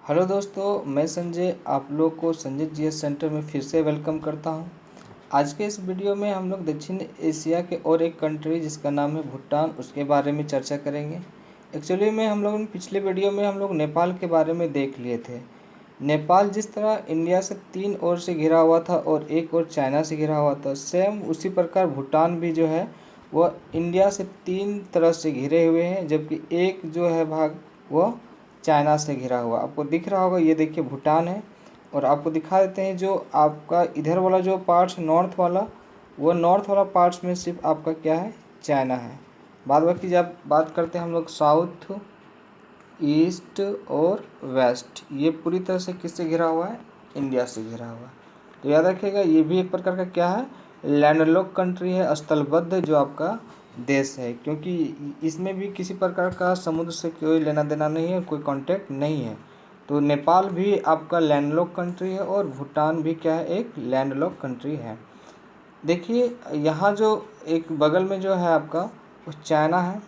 Hello दोस्तों, मैं संजय आप लोग को संजय जीएस सेंटर में फिर से वेलकम करता हूं। आज के इस वीडियो में हम लोग दक्षिण एशिया के और एक कंट्री जिसका नाम है भूटान, उसके बारे में चर्चा करेंगे। एक्चुअली में हम लोग पिछले वीडियो में हम लोग नेपाल के बारे में देख लिए थे। नेपाल जिस तरह इंडिया से 3 ओर से घिरा हुआ था और एक ओर चाइना से घिरा हुआ था, सेम उसी प्रकार भूटान भी जो है वह इंडिया से 3 तरह से घिरे हुए हैं, जबकि एक जो है भाग वह चाइना से घिरा हुआ आपको दिख रहा होगा। ये देखिए भूटान है। और आपको दिखा देते हैं जो आपका इधर वाला जो पार्ट्स नॉर्थ वाला, वो नॉर्थ वाला पार्ट्स में सिर्फ आपका क्या है, चाइना है। बाद बाकी जब बात करते हैं हम लोग साउथ, ईस्ट और वेस्ट, ये पूरी तरह से किससे घिरा हुआ है, इंडिया से घिरा हुआ है। तो याद रखिएगा ये भी एक प्रकार का क्या है, लैंडलॉक कंट्री है, स्थलबद्ध जो आपका देश है, क्योंकि इसमें भी किसी प्रकार का समुद्र से कोई लेना देना नहीं है, कोई कांटेक्ट नहीं है। तो नेपाल भी आपका लैंडलॉक कंट्री है और भूटान भी क्या है, एक लैंडलॉक कंट्री है। देखिए यहाँ जो एक बगल में जो है आपका वो चाइना है।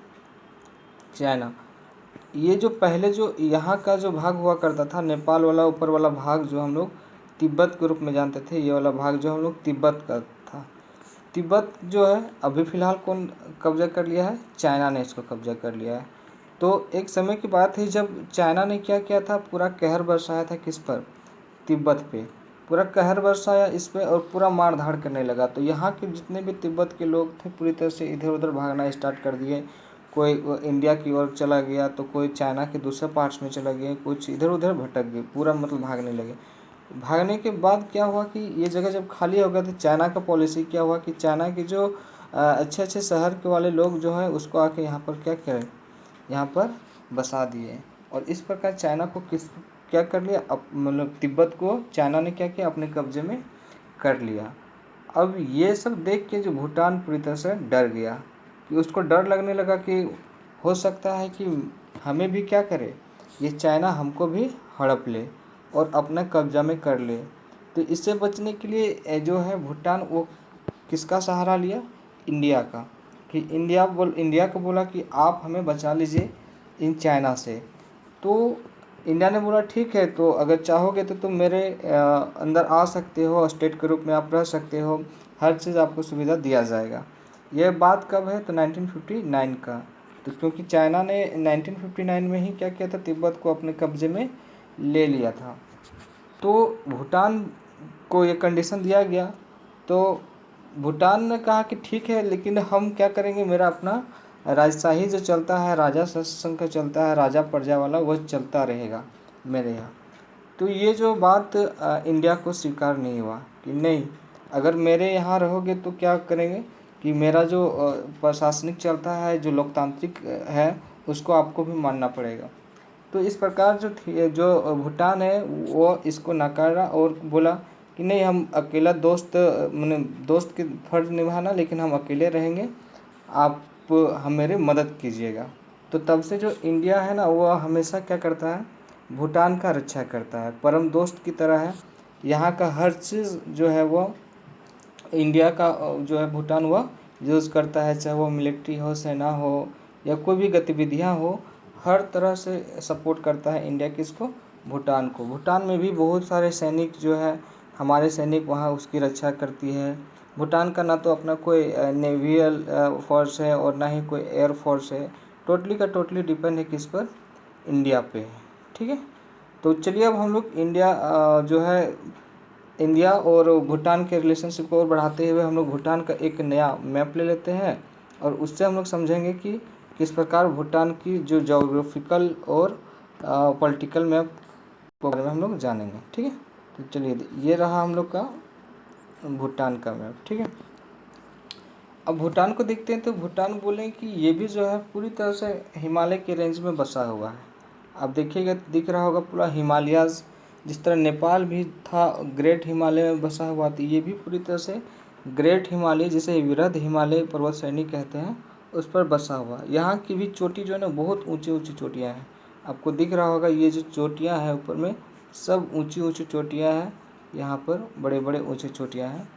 चाइना ये जो पहले जो यहाँ का जो भाग हुआ करता था, नेपाल वाला ऊपर वाला भाग जो हम लोग तिब्बत के रूप में जानते थे, ये वाला भाग जो हम लोग तिब्बत का था। तिब्बत जो है अभी फ़िलहाल कौन कब्जा कर लिया है, चाइना ने इसको कब्जा कर लिया है। तो एक समय की बात है जब चाइना ने क्या किया था, पूरा कहर बरसाया था किस पर, तिब्बत पे। पूरा कहर बरसाया इस पे और पूरा मार धाड़ करने लगा। तो यहाँ के जितने भी तिब्बत के लोग थे पूरी तरह से इधर उधर भागना स्टार्ट कर दिए। कोई इंडिया की ओर चला गया तो कोई चाइना के दूसरे पार्ट्स में चला गया, कुछ इधर उधर भटक गए, पूरा मतलब भागने लगे। भागने के बाद क्या हुआ कि ये जगह जब खाली हो गया तो चाइना का पॉलिसी क्या हुआ कि चाइना के जो अच्छे अच्छे शहर के वाले लोग जो हैं उसको आके यहाँ पर क्या करें, यहाँ पर बसा दिए। और इस प्रकार चाइना को क्या कर लिया, मतलब तिब्बत को चाइना ने क्या किया, अपने कब्जे में कर लिया। अब ये सब देख के जो भूटान पूरी तरह से डर गया, कि उसको डर लगने लगा कि हो सकता है कि हमें भी क्या करे, ये चाइना हमको भी हड़प ले और अपना कब्जा में कर ले। तो इससे बचने के लिए जो है भूटान वो किसका सहारा लिया, इंडिया का। कि इंडिया को बोला कि आप हमें बचा लीजिए इन चाइना से। तो इंडिया ने बोला ठीक है, तो अगर चाहोगे तो तुम मेरे अंदर आ सकते हो, स्टेट के रूप में आप रह सकते हो, हर चीज़ आपको सुविधा दिया जाएगा। यह बात कब है, तो 1959 का। तो क्योंकि चाइना ने 1959 में ही क्या किया था, तिब्बत को अपने कब्जे में ले लिया था। तो भूटान को ये कंडीशन दिया गया। तो भूटान ने कहा कि ठीक है, लेकिन हम क्या करेंगे, मेरा अपना राजशाही जो चलता है, राजा शासन का चलता है, राजा प्रजा वाला, वह चलता रहेगा मेरे यहाँ। तो ये जो बात इंडिया को स्वीकार नहीं हुआ कि नहीं, अगर मेरे यहाँ रहोगे तो क्या करेंगे कि मेरा जो प्रशासनिक चलता है, जो लोकतांत्रिक है, उसको आपको भी मानना पड़ेगा। तो इस प्रकार जो भूटान है वो इसको नकारा और बोला कि नहीं, हम अकेला दोस्त मैंने दोस्त की फर्ज निभाना, लेकिन हम अकेले रहेंगे, आप हम मेरी मदद कीजिएगा। तो तब से जो इंडिया है ना, वो हमेशा क्या करता है, भूटान का रक्षा करता है, परम दोस्त की तरह है। यहाँ का हर चीज़ जो है वो इंडिया का जो है भूटान वह यूज़ करता है, चाहे वो मिलिट्री हो, सेना हो, या कोई भी गतिविधियाँ हो, हर तरह से सपोर्ट करता है इंडिया किसको, भूटान को। भूटान में भी बहुत सारे सैनिक जो है, हमारे सैनिक वहाँ उसकी रक्षा करती है। भूटान का ना तो अपना कोई नेवियल फोर्स है और ना ही कोई एयर फोर्स है, टोटली का टोटली डिपेंड है किस पर, इंडिया पे है। ठीक है, तो चलिए अब हम लोग जो है इंडिया और भूटान के रिलेशनशिप को और बढ़ाते हुए हम लोग भूटान का एक नया मैप ले लेते हैं और उससे हम लोग समझेंगे कि किस प्रकार भूटान की जो जोग्राफिकल और पॉलिटिकल मैप के बारे में हम लोग जानेंगे। ठीक है, तो चलिए ये रहा हम लोग का भूटान का मैप। ठीक है, अब भूटान को देखते हैं तो भूटान बोलें कि ये भी जो है पूरी तरह से हिमालय के रेंज में बसा हुआ है। आप देखिएगा दिख रहा होगा पूरा हिमालयाज़, जिस तरह नेपाल भी था ग्रेट हिमालय में बसा हुआ था, ये भी पूरी तरह से ग्रेट हिमालय, जिसे वृहद हिमालय पर्वत श्रेणी कहते हैं, उस पर बसा हुआ। यहाँ की भी चोटी जो है ना, बहुत ऊंची ऊंची चोटियाँ हैं। आपको दिख रहा होगा ये जो चोटियाँ हैं ऊपर में, सब ऊंची ऊंची चोटियाँ हैं, यहाँ पर बड़े बड़े ऊँचे चोटियाँ हैं।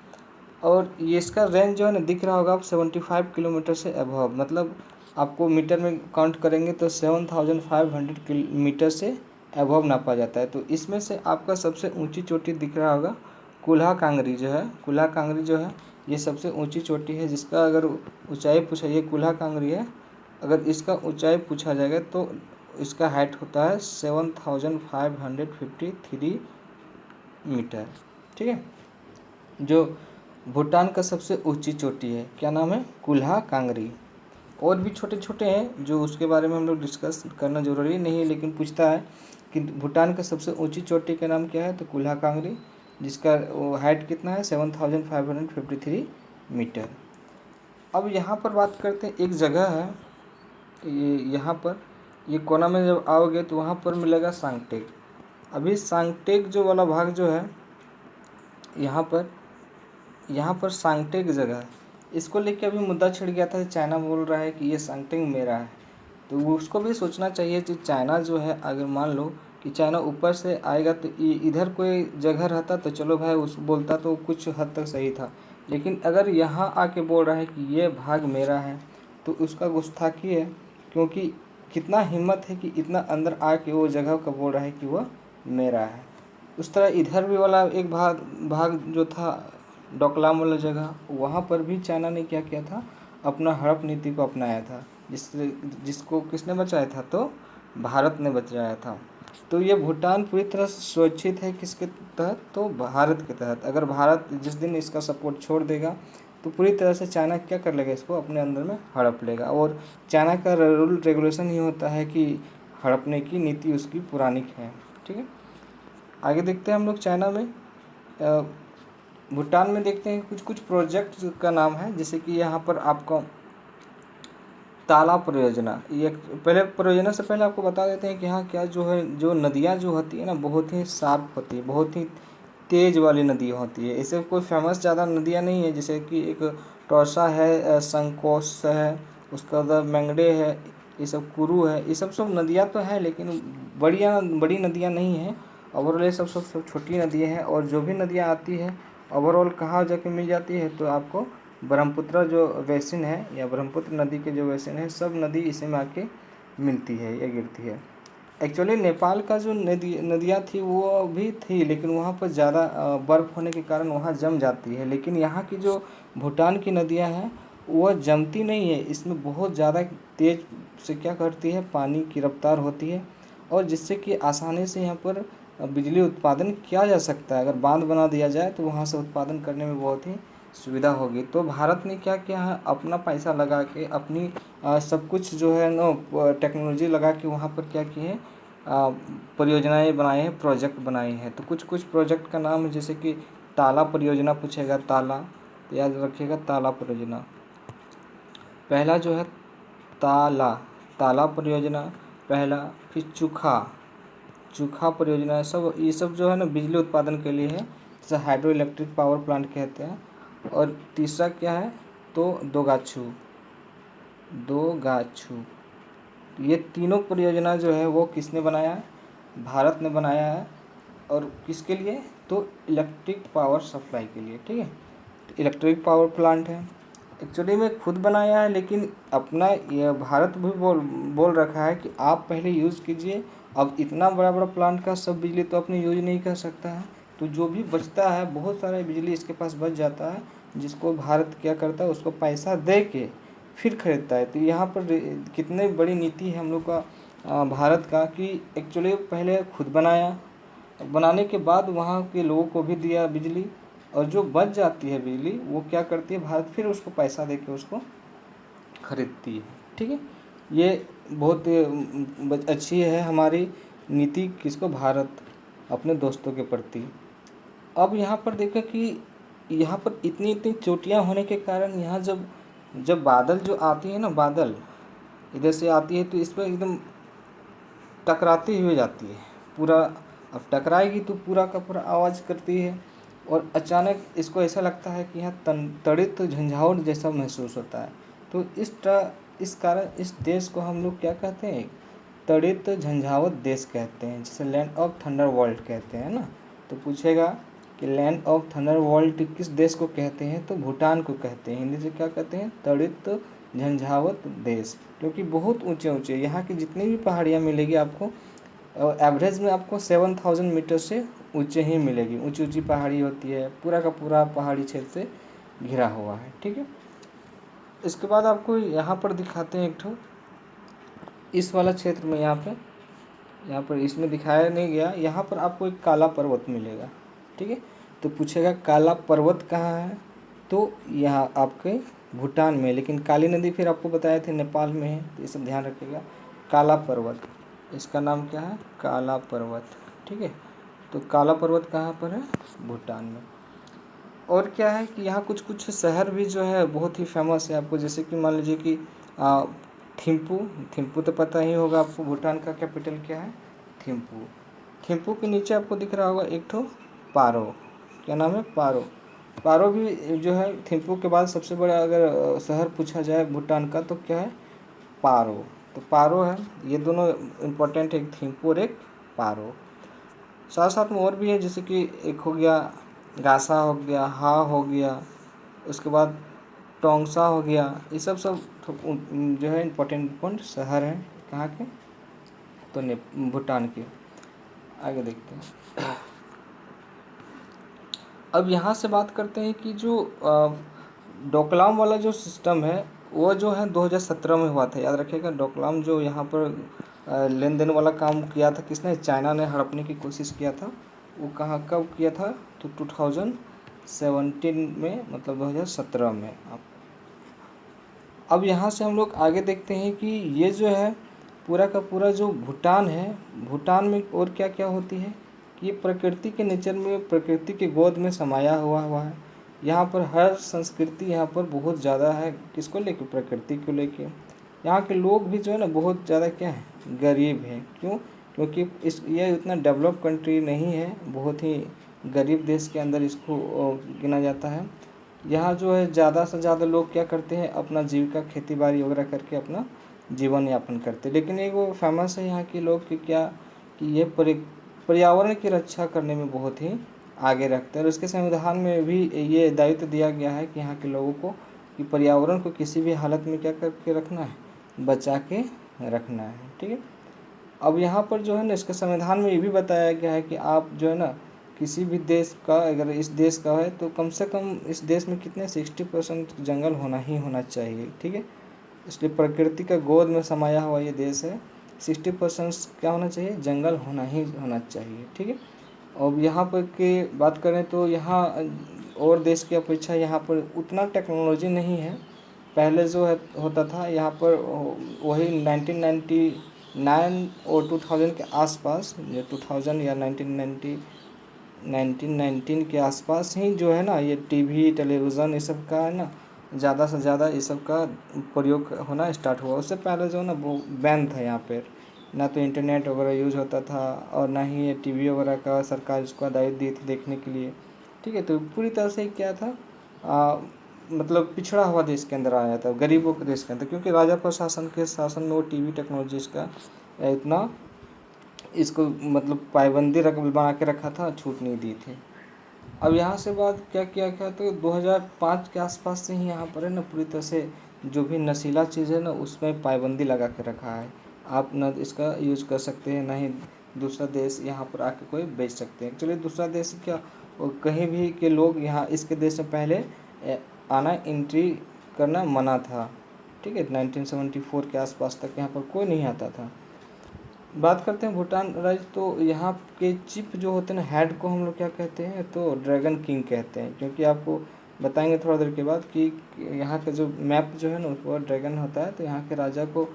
और ये इसका रेंज जो है ना, दिख रहा होगा आप 75 किलोमीटर से अबव, मतलब आपको मीटर में काउंट करेंगे तो 7500 मीटर से एबव नापा जाता है। तो इसमें से आपका सबसे ऊंची चोटी दिख रहा होगा कुल्हा कांगरी जो है, कुल्हा कांगरी जो है ये सबसे ऊंची चोटी है, जिसका अगर ऊंचाई पूछा, ये कुल्हा कांगरी है, अगर इसका ऊंचाई पूछा जाएगा तो इसका हाइट होता है 7553 मीटर। ठीक है, जो भूटान का सबसे ऊंची चोटी है, क्या नाम है, कुल्हा कांगरी। और भी छोटे छोटे हैं जो उसके बारे में हम लोग डिस्कस करना जरूरी नहीं है, लेकिन पूछता है कि भूटान का सबसे ऊंची चोटी का नाम क्या है, तो कुल्हा कांगरी, जिसका हाइट कितना है 7553 मीटर। अब यहाँ पर बात करते हैं, एक जगह है ये, यहाँ पर ये कोना में जब आओगे तो वहाँ पर मिलेगा सांगटेक। अभी सांगटेक जो वाला भाग जो है, यहाँ पर सांगटेक जगह है, इसको लेके अभी मुद्दा छिड़ गया था। चाइना बोल रहा है कि ये सांगटेक मेरा है, तो उसको भी सोचना चाहिए कि चाइना जो है, अगर मान लो कि चाइना ऊपर से आएगा तो इधर कोई जगह रहता तो चलो भाई उस बोलता तो कुछ हद तक सही था, लेकिन अगर यहाँ आके बोल रहा है कि ये भाग मेरा है तो उसका गुस्ताखी है, क्योंकि कितना हिम्मत है कि इतना अंदर आके वो जगह का बोल रहा है कि वह मेरा है। उस तरह इधर भी वाला एक भाग जो था डोकलाम वाला जगह, वहाँ पर भी चाइना ने क्या किया था, अपना हड़प नीति को अपनाया था, जिसको किसने बचाया था, तो भारत ने बचाया था। तो ये भूटान पूरी तरह से सुरक्षित है किसके तहत, तो भारत के तहत। अगर भारत जिस दिन इसका सपोर्ट छोड़ देगा तो पूरी तरह से चाइना क्या कर लेगा, इसको अपने अंदर में हड़प लेगा। और चाइना का रूल रेगुलेशन ही होता है कि हड़पने की नीति उसकी पुरानी है। ठीक है, आगे देखते हैं हम लोग चाइना में। भूटान में देखते हैं कुछ कुछ प्रोजेक्ट का नाम है, जैसे कि यहाँ पर आपको ताला परियोजना, ये पहले परियोजना से पहले आपको बता देते हैं कि यहाँ क्या जो है, जो नदियाँ जो होती है ना, बहुत ही शार्प होती है, बहुत ही तेज़ वाली नदियाँ होती है। ऐसे कोई फेमस ज़्यादा नदियाँ नहीं है, जैसे कि एक टोसा है, संकोस है, उसका बाद मेंगडे है, ये सब कुरू है, ये सब नदियाँ तो है, लेकिन बड़ी नदियाँ नहीं हैं। ओवरऑल ये सब छोटी नदियाँ हैं। और जो भी नदियाँ आती है ओवरऑल कहाँ जाके मिल जाती है, तो आपको ब्रह्मपुत्र जो बेसिन है, या ब्रह्मपुत्र नदी के जो बेसिन है, सब नदी इसी में आके मिलती है या गिरती है। एक्चुअली नेपाल का जो नदियाँ थी वो भी थी, लेकिन वहाँ पर ज़्यादा बर्फ़ होने के कारण वहाँ जम जाती है। लेकिन यहाँ की जो भूटान की नदियाँ हैं वह जमती नहीं है, इसमें बहुत ज़्यादा तेज़ से क्या करती है, पानी की रफ्तार होती है, और जिससे कि आसानी से यहाँ पर बिजली उत्पादन किया जा सकता है। अगर बांध बना दिया जाए तो वहाँ से उत्पादन करने में बहुत ही सुविधा होगी। तो भारत ने क्या किया है, अपना पैसा लगा के, अपनी सब कुछ जो है ना टेक्नोलॉजी लगा के वहाँ पर क्या किए हैं, परियोजनाएं बनाए हैं, प्रोजेक्ट बनाए हैं। तो कुछ कुछ प्रोजेक्ट का नाम है, जैसे कि ताला परियोजना पूछेगा, ताला, तो याद रखिएगा ताला परियोजना। पहला जो है ताला परियोजना पहला, फिर चूखा परियोजना, सब ये सब जो है ना बिजली उत्पादन के लिए है, जैसे हाइड्रो इलेक्ट्रिक पावर प्लांट कहते हैं। और तीसरा क्या है, तो दोगाछू। ये तीनों परियोजना जो है वो किसने बनाया है, भारत ने बनाया है। और किसके लिए, तो इलेक्ट्रिक पावर सप्लाई के लिए। ठीक है, तो इलेक्ट्रिक पावर प्लांट है, एक्चुअली में खुद बनाया है, लेकिन अपना यह भारत भी बोल रखा है कि आप पहले यूज़ कीजिए। अब इतना बड़ा बड़ा प्लांट का सब बिजली तो अपनी यूज नहीं कर सकता है, तो जो भी बचता है, बहुत सारा बिजली इसके पास बच जाता है, जिसको भारत क्या करता है, उसको पैसा दे के फिर खरीदता है। तो यहाँ पर कितनी बड़ी नीति है हम लोग का भारत का, कि एक्चुअली पहले खुद बनाने के बाद वहाँ के लोगों को भी दिया बिजली, और जो बच जाती है बिजली वो क्या करती है, भारत फिर उसको पैसा दे के उसको खरीदती है। ठीक है, ये बहुत अच्छी है हमारी नीति, किसको, भारत अपने दोस्तों के प्रति। अब यहाँ पर देखें कि यहाँ पर इतनी इतनी चोटियाँ होने के कारण यहाँ जब बादल जो आती है ना, बादल इधर से आती है तो इस पर एकदम टकराती हुई जाती है पूरा। अब टकराएगी तो पूरा का पूरा आवाज़ करती है, और अचानक इसको ऐसा लगता है कि यहाँ तड़ित झंझावट जैसा महसूस होता है। तो इस कारण इस देश को हम लोग क्या कहते हैं, तड़ित झंझावत देश कहते हैं, जिसे लैंड ऑफ थंडर वर्ल्ड कहते हैं ना। तो पूछेगा कि लैंड ऑफ थंडर वर्ल्ड किस देश को कहते हैं, तो भूटान को कहते हैं। हिंदी से क्या कहते हैं, तड़ित झंझावत देश, क्योंकि बहुत ऊंचे ऊंचे यहाँ की जितनी भी पहाड़ियाँ मिलेगी आपको, और एवरेज में आपको 7000 मीटर से ऊंचे ही मिलेगी। ऊंची ऊंची पहाड़ी होती है, पूरा का पूरा पहाड़ी क्षेत्र से घिरा हुआ है। ठीक है, इसके बाद आपको यहाँ पर दिखाते हैं एक ठो, इस वाला क्षेत्र में यहाँ पर इसमें दिखाया नहीं गया, यहाँ पर आपको एक काला पर्वत मिलेगा। ठीक है, तो पूछेगा काला पर्वत कहाँ है, तो यहाँ आपके भूटान में, लेकिन काली नदी फिर आपको बताए थे नेपाल में है, तो ये सब ध्यान रखिएगा। काला पर्वत, इसका नाम क्या है, काला पर्वत। ठीक है, तो काला पर्वत कहाँ पर है, भूटान में। और क्या है कि यहाँ कुछ कुछ शहर भी जो है बहुत ही फेमस है आपको, जैसे कि मान लीजिए कि थिम्पू। थिम्पू तो पता ही होगा आपको, भूटान का कैपिटल क्या है, थिम्पू। थिम्पू के नीचे आपको दिख रहा होगा एक ठो पारो, क्या नाम है, पारो। पारो भी जो है थिम्पू के बाद सबसे बड़ा अगर शहर पूछा जाए भूटान का तो क्या है, पारो। तो पारो है, ये दोनों इम्पोर्टेंट है, एक थिम्पू और एक पारो। साथ साथ में और भी है, जैसे कि एक हो गया गासा हो गया, हा हो गया, उसके बाद टोंगसा हो गया। ये सब जो है इम्पोर्टेंट शहर हैं कहाँ के, तो भूटान के। आगे देखते हैं। अब यहाँ से बात करते हैं कि जो डोकलाम वाला जो सिस्टम है वो जो है 2017 में हुआ था, याद रखिएगा। डोकलाम जो यहाँ पर लेन देन वाला काम किया था किसने, चाइना ने हड़पने की कोशिश किया था। वो कहाँ कब किया था, तो 2017 में, मतलब 2017 में। अब यहाँ से हम लोग आगे देखते हैं कि ये जो है पूरा का पूरा जो भूटान है, भूटान में और क्या क्या होती है कि ये प्रकृति के नेचर में, प्रकृति के गोद में समाया हुआ है। यहाँ पर हर संस्कृति यहाँ पर बहुत ज़्यादा है, किसको लेके, प्रकृति को लेके। यहाँ के लोग भी जो है ना बहुत ज़्यादा क्या है, गरीब है। क्यों, क्योंकि ये उतना डेवलप कंट्री नहीं है, बहुत ही गरीब देश के अंदर इसको गिना जाता है। यहाँ जो है ज़्यादा से ज़्यादा लोग क्या करते हैं, अपना जीविका खेती बाड़ी वगैरह करके अपना जीवन यापन करते हैं। लेकिन एक वो फेमस है यहाँ के लोग कि क्या, कि ये पर्यावरण की रक्षा करने में बहुत ही आगे रखते हैं। और उसके संविधान में भी ये दायित्व दिया गया है कि यहाँ के लोगों को कि पर्यावरण को किसी भी हालत में क्या करके रखना है, बचा के रखना है। ठीक है, अब यहाँ पर जो है ना इसके संविधान में ये भी बताया गया है कि आप जो है ना किसी भी देश का, अगर इस देश का है तो कम से कम इस देश में कितने 60% जंगल होना ही होना चाहिए। ठीक है, इसलिए प्रकृति का गोद में समाया हुआ ये देश है, 60% क्या होना चाहिए, जंगल होना ही होना चाहिए। ठीक है, अब यहाँ पर के बात करें तो यहाँ और देश की अपेक्षा यहाँ पर उतना टेक्नोलॉजी नहीं है। पहले जो है होता था यहाँ पर वही 1999 और 2000 के आसपास, ये 2000 या 1919 के आसपास ही जो है ना ये टीवी टेलीविज़न ये सब का है ना ज़्यादा से ज़्यादा ये सब का प्रयोग होना स्टार्ट हुआ। उससे पहले जो है ना वो बैन था यहाँ पर, ना तो इंटरनेट वगैरह यूज़ होता था और ना ही ये टीवी वगैरह का सरकार इसको दायित्व दी थी देखने के लिए। ठीक है, तो पूरी तरह से क्या था, मतलब पिछड़ा हुआ देश के अंदर आया था, गरीबों के देश के अंदर, क्योंकि राजा प्रशासन के शासन में वो टीवी टेक्नोलॉजीज़ का इतना इसको मतलब पाबंदी बना के रखा था, छूट नहीं दी थी। अब यहाँ से बात क्या किया गया, तो 2005 के आसपास से ही यहाँ पर है ना पूरी तरह से जो भी नशीला चीज़ है ना उसमें पाबंदी लगा के रखा है। आप ना इसका यूज़ कर सकते हैं, ना ही दूसरा देश यहाँ पर आके कोई बेच सकते हैं। चलिए दूसरा देश क्या, और कहीं भी के लोग यहाँ इसके देश में पहले आना एंट्री करना मना था। ठीक है, 1974 के आसपास तक यहाँ पर कोई नहीं आता था। बात करते हैं भूटान राज्य, तो यहाँ के चीफ जो होते हैं ना, हेड को हम लोग क्या कहते हैं, तो ड्रैगन किंग कहते हैं। क्योंकि आपको बताएंगे थोड़ा देर के बाद कि यहाँ का जो मैप जो है ना उस पर ड्रैगन होता है, तो यहाँ के राजा को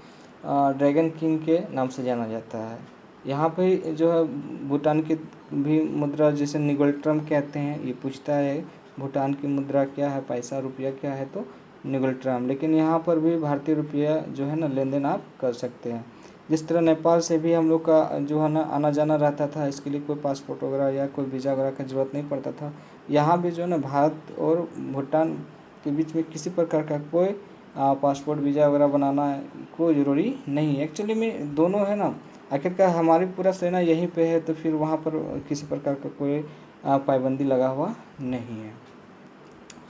ड्रैगन किंग के नाम से जाना जाता है। यहाँ पे जो है भूटान की भी मुद्रा जिसे निगोल्ट्रम कहते हैं, ये पूछता है भूटान की मुद्रा क्या है, पैसा रुपया क्या है, तो निगोल्ट्रम। लेकिन यहाँ पर भी भारतीय रुपया जो है ना लेन देन आप कर सकते हैं। जिस तरह नेपाल से भी हम लोग का जो है ना आना जाना रहता था, इसके लिए कोई पासपोर्ट वगैरह या कोई वीज़ा वगैरह की ज़रूरत नहीं पड़ता था। यहाँ भी जो है ना भारत और भूटान के बीच में किसी प्रकार का कोई पासपोर्ट वीज़ा वगैरह बनाना कोई ज़रूरी नहीं है। एक्चुअली में दोनों है ना, आखिरकार हमारी पूरा सेना यहीं पे है, तो फिर वहाँ पर किसी प्रकार का कोई पाबंदी लगा हुआ नहीं है।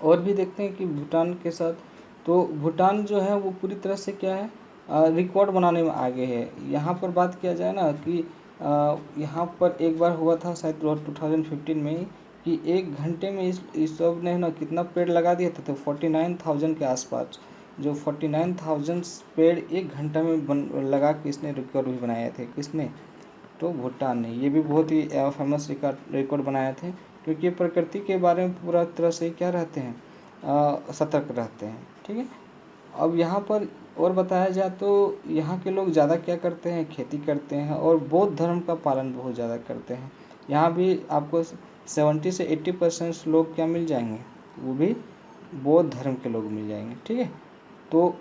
और भी देखते हैं कि भूटान के साथ, तो भूटान जो है वो पूरी तरह से क्या है, रिकॉर्ड बनाने में आगे है। यहाँ पर बात किया जाए ना कि यहाँ पर एक बार हुआ था शायद 2015 में ही कि 1 घंटे में इस सब ने ना कितना पेड़ लगा दिया था, तो 49,000 के आसपास, जो 49,000 पेड़ 1 घंटा में लगा के इसने रिकॉर्ड भी बनाए थे। किसने? तो भूटान ने। ये भी बहुत ही फेमस रिकॉर्ड बनाए थे, क्योंकि ये प्रकृति के बारे में पूरा तरह से क्या रहते हैं, सतर्क रहते हैं। ठीक है। अब यहाँ पर और बताया जाए तो यहाँ के लोग ज़्यादा क्या करते हैं, खेती करते हैं और बौद्ध धर्म का पालन बहुत ज़्यादा करते हैं। यहाँ भी आपको 70 से 80% लोग क्या मिल जाएंगे, वो भी बौद्ध धर्म के लोग मिल जाएंगे। ठीक है। तो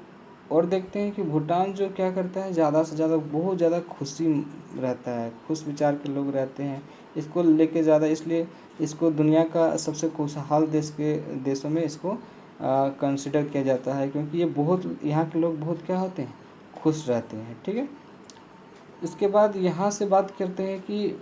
और देखते हैं कि भूटान जो क्या करता है, ज़्यादा से ज़्यादा बहुत ज़्यादा खुशी रहता है, खुश विचार के लोग रहते हैं। इसको लेके ज़्यादा इसलिए इसको दुनिया का सबसे खुशहाल देशों में इसको कंसिडर किया जाता है, क्योंकि ये बहुत यहाँ के लोग बहुत क्या होते हैं, खुश रहते हैं। ठीक है। इसके बाद यहाँ से बात करते हैं कि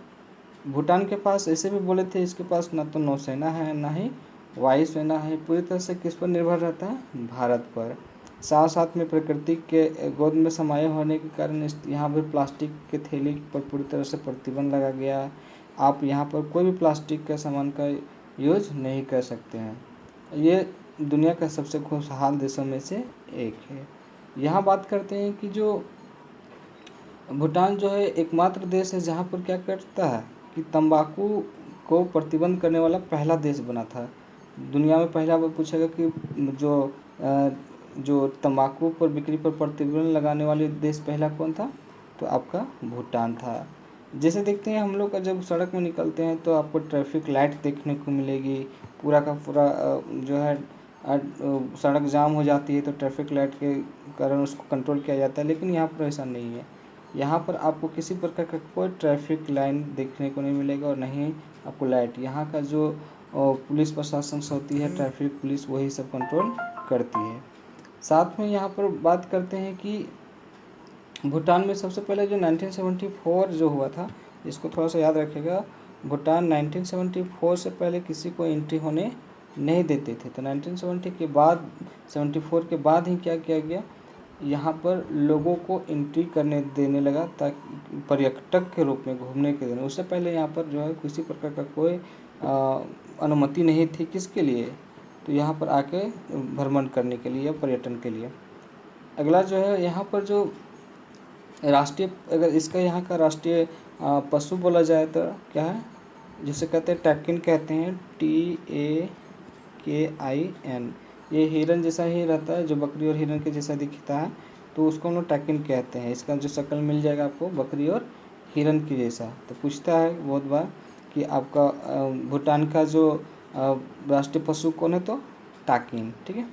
भूटान के पास ऐसे भी बोले थे, इसके पास ना तो नौसेना है ना ही वायुसेना है, पूरी तरह से किस पर निर्भर रहता है, भारत पर। साथ साथ में प्रकृति के गोद में समाये होने के कारण यहाँ पर प्लास्टिक के थैली पर पूरी तरह से प्रतिबंध लगा गया है। आप यहाँ पर कोई भी प्लास्टिक के सामान का यूज नहीं कर सकते हैं। ये दुनिया का सबसे खुशहाल देशों में से एक है। यहाँ बात करते हैं कि जो भूटान जो है एकमात्र देश है जहाँ पर क्या करता है कि तंबाकू को प्रतिबंध करने वाला पहला देश बना था। दुनिया में पहला बार पूछेगा कि जो तंबाकू पर बिक्री पर प्रतिबंध लगाने वाले देश पहला कौन था, तो आपका भूटान था। जैसे देखते हैं हम लोग का जब सड़क में निकलते हैं तो आपको ट्रैफिक लाइट देखने को मिलेगी, पूरा का पूरा जो है सड़क जाम हो जाती है तो ट्रैफिक लाइट के कारण उसको कंट्रोल किया जाता है। लेकिन यहाँ पर ऐसा नहीं है। यहाँ पर आपको किसी प्रकार का कोई ट्रैफिक लाइन देखने को नहीं मिलेगा और नहीं आपको लाइट। यहाँ का जो पुलिस प्रशासन होती है, ट्रैफिक पुलिस, वही सब कंट्रोल करती है। साथ में यहाँ पर बात करते हैं कि भूटान में सबसे पहले जो 1974 जो हुआ था, इसको थोड़ा सा याद रखिएगा। भूटान 1974 से पहले किसी को एंट्री होने नहीं देते थे। तो 1970 के बाद 74 के बाद ही क्या किया गया, यहाँ पर लोगों को एंट्री करने देने लगा, ताकि पर्यटक के रूप में घूमने के देने। उससे पहले यहाँ पर जो है किसी प्रकार का कोई अनुमति नहीं थी। किसके लिए? तो यहाँ पर आके भ्रमण करने के लिए या पर्यटन के लिए। अगला जो है यहाँ पर जो राष्ट्रीय, अगर इसका यहाँ का राष्ट्रीय पशु बोला जाए तो क्या है, जिसे कहते हैं टैकिन कहते हैं, TAKIN। ये हिरन जैसा ही रहता है, जो बकरी और हिरन के जैसा दिखता है, तो उसको हम लोग टैकिन कहते हैं। इसका जो शक्ल मिल जाएगा आपको बकरी और हिरन की जैसा। तो पूछता है बहुत बार कि आपका भूटान का जो राष्ट्रीय पशु कौन है, तो टाकिन। ठीक है।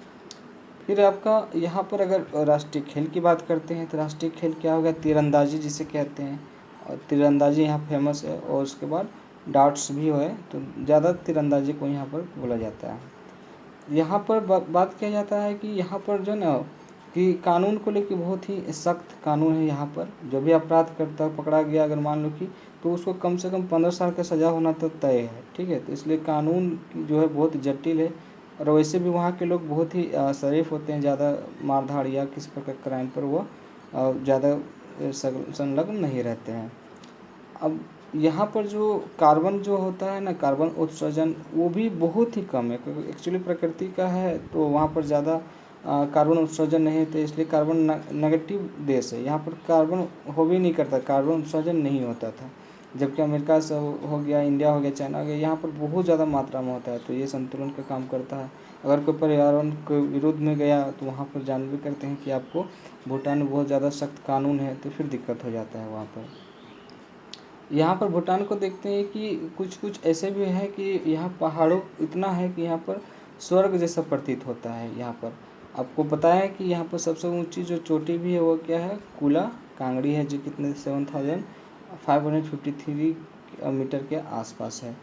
फिर आपका यहाँ पर अगर राष्ट्रीय खेल की बात करते हैं तो राष्ट्रीय खेल क्या होगा, तीरंदाजी जिसे कहते हैं। और तीरंदाजी यहाँ फेमस है। और उसके बाद डार्ट्स भी है, तो ज़्यादा तीरंदाजी को यहाँ पर बोला जाता है। यहाँ पर बात किया जाता है कि यहाँ पर जो ना कि कानून को लेकर बहुत ही सख्त कानून है। यहाँ पर जो भी अपराध करता पकड़ा गया, अगर मान लो कि, तो उसको कम से कम 15 साल का सज़ा होना तो तय है। ठीक है। तो इसलिए कानून जो है बहुत जटिल है। और वैसे भी वहाँ के लोग बहुत ही शरीफ होते हैं, ज़्यादा मारधाड़ या किसी प्रकार क्राइम पर वो ज़्यादा संलग्न नहीं रहते हैं। अब यहाँ पर जो कार्बन जो होता है ना, कार्बन उत्सर्जन, वो भी बहुत ही कम है, क्योंकि एक्चुअली प्रकृति का है तो वहाँ पर ज़्यादा कार्बन उत्सर्जन नहीं है। तो इसलिए कार्बन नेगेटिव देश है, यहाँ पर कार्बन हो भी नहीं करता, कार्बन उत्सर्जन नहीं होता था। जबकि अमेरिका से हो गया, इंडिया हो गया, चाइना हो गया, यहाँ पर बहुत ज़्यादा मात्रा में होता है। तो ये संतुलन का काम करता है। अगर कोई पर्यावरण के विरुद्ध में गया तो वहाँ पर जान भी करते हैं कि आपको भूटान में बहुत ज़्यादा सख्त कानून है, तो फिर दिक्कत हो जाता है वहाँ पर। यहाँ पर भूटान को देखते हैं कि कुछ कुछ ऐसे भी हैं कि यहाँ पहाड़ों इतना है कि यहाँ पर स्वर्ग जैसा प्रतीत होता है। यहाँ पर आपको पता है कि यहाँ पर सबसे ऊंची जो चोटी भी है वो क्या है, कुला कांगड़ी है, जो कितने 7553 मीटर के आसपास है।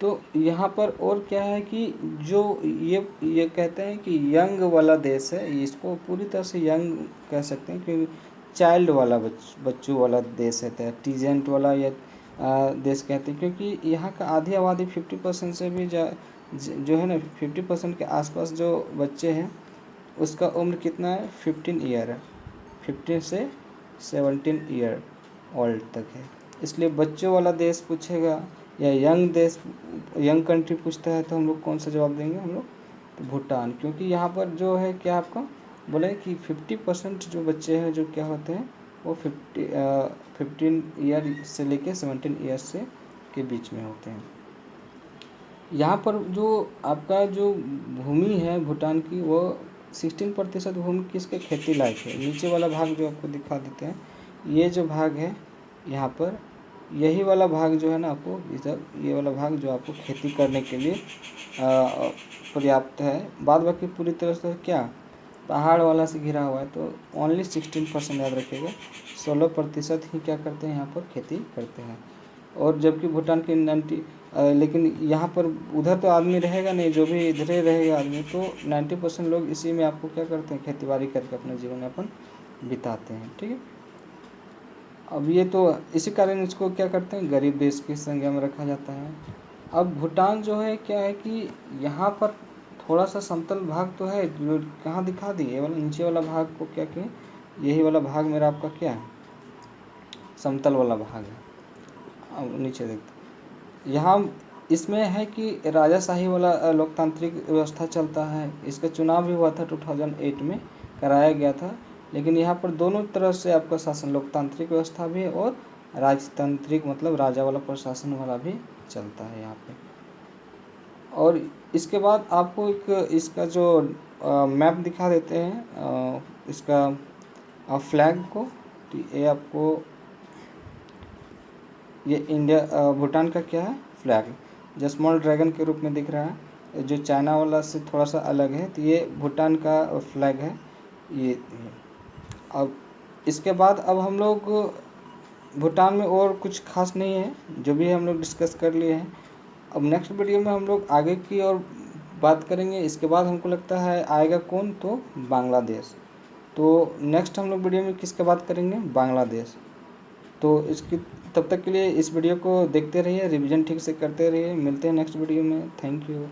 तो यहाँ पर और क्या है कि जो ये कहते हैं कि यंग वाला देश है, इसको पूरी तरह से यंग कह सकते हैं, क्योंकि चाइल्ड वाला बच्चों वाला देश है, टीजेंट वाला ये देश कहते हैं। क्योंकि यहाँ का आधी आबादी 50% से भी जो है ना, 50% के आसपास जो बच्चे हैं उसका उम्र कितना है, 15 ईयर है, 15 से 17 ईयर ओल्ड तक है। इसलिए बच्चों वाला देश पूछेगा या यंग कंट्री पूछता है तो हम लोग कौन सा जवाब देंगे हम लोग, तो भूटान। क्योंकि यहाँ पर जो है क्या आपका बोले कि 50% जो बच्चे हैं जो क्या होते हैं वो 15 ईयर से लेके 17 ईयर्स से के बीच में होते हैं। यहाँ पर जो आपका जो भूमि है भूटान की वो 16% भूमि किसके खेती लायक है। नीचे वाला भाग जो आपको दिखा देते हैं, ये जो भाग है यहाँ पर, यही वाला भाग जो है ना आपको इधर, ये वाला भाग जो आपको खेती करने के लिए पर्याप्त है। बाद बाकी पूरी तरह से क्या पहाड़ वाला से घिरा हुआ है, तो ओनली 16% याद रखिएगा, 16% ही क्या करते हैं यहाँ पर खेती करते हैं। और जबकि भूटान की 90 लेकिन यहाँ पर उधर तो आदमी रहेगा नहीं, जो भी इधर ही रहेगा आदमी, तो 90% लोग इसी में आपको क्या करते हैं खेती बाड़ी करके अपना जीवन यापन बिताते हैं। ठीक है, अब ये तो इसी कारण इसको क्या करते हैं गरीब देश की संज्ञा में रखा जाता है। अब भूटान जो है क्या है कि यहाँ पर थोड़ा सा समतल भाग तो है, जो कहाँ दिखा दी, ये वाला नीचे वाला भाग को क्या किए, यही वाला भाग मेरा आपका क्या है समतल वाला भाग है। अब नीचे देखते यहाँ इसमें है कि राजाशाही वाला लोकतांत्रिक व्यवस्था चलता है। इसका चुनाव भी हुआ था 2008 में कराया गया था, लेकिन यहाँ पर दोनों तरह से आपका शासन, लोकतांत्रिक व्यवस्था भी और राजतांत्रिक मतलब राजा वाला प्रशासन वाला भी चलता है यहाँ पे। और इसके बाद आपको एक इसका जो मैप दिखा देते हैं इसका फ्लैग को, तो ये आपको ये इंडिया भूटान का क्या है फ्लैग, जो स्मॉल ड्रैगन के रूप में दिख रहा है, जो चाइना वाला से थोड़ा सा अलग है, तो ये भूटान का फ्लैग है ये। अब इसके बाद अब हम लोग भूटान में और कुछ खास नहीं है, जो भी हम लोग डिस्कस कर लिए हैं। अब नेक्स्ट वीडियो में हम लोग आगे की और बात करेंगे। इसके बाद हमको लगता है आएगा कौन, तो बांग्लादेश। तो नेक्स्ट हम लोग वीडियो में किसके बात करेंगे, बांग्लादेश। तो इसकी तब तक के लिए इस वीडियो को देखते रहिए, रिवीजन ठीक से करते रहिए। मिलते हैं नेक्स्ट वीडियो में। Thank you.